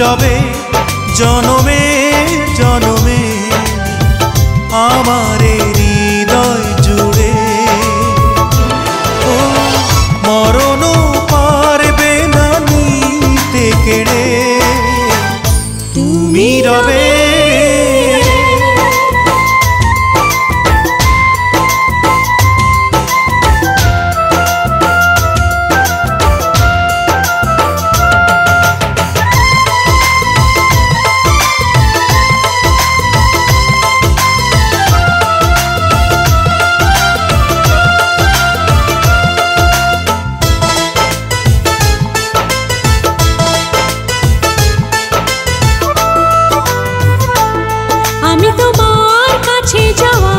রবে জনমে জনমে আমার হৃদয় জুড়ে। ও মরণ পারবে না নিতে কেড়ে, তুমি রবে। আমি তোমার কাছে যাওয়া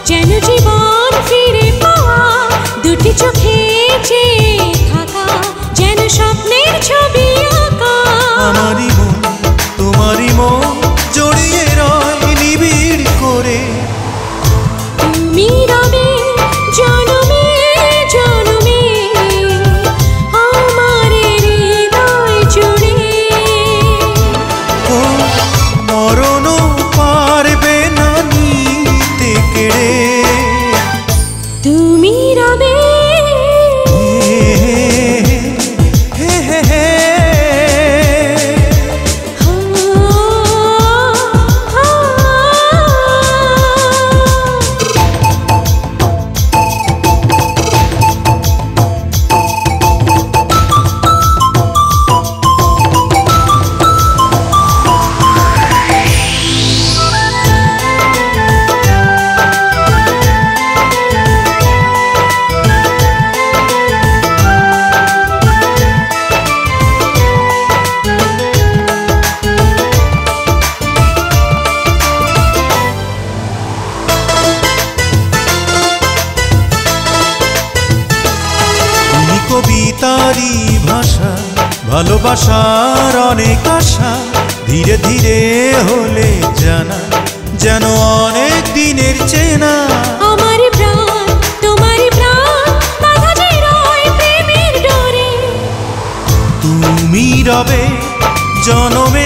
যেন জীবন ফিরে পাওয়া, দুটি চোখে চেয়ে থাকা যেন স্বপ্নের ছবি আঁকা। আমারই মন তোমারই মন জড়িয়ে রয় নিবিড় করে, তুমি রবে জনমে জনমে আমার হৃদয় জুড়ে। ও মরণ পারবে না নিতে কেড়ে, তুমি রবে। কবিতারি ভাষা ভালোবাসার অনেক আশা, ধীরে ধীরে হলে জানা যেন অনেক দিনের চেনা। আমার প্রাণ তোমার প্রাণ বাঁধা যে রয় প্রেমের ডোরে, তুমি রবে জনমে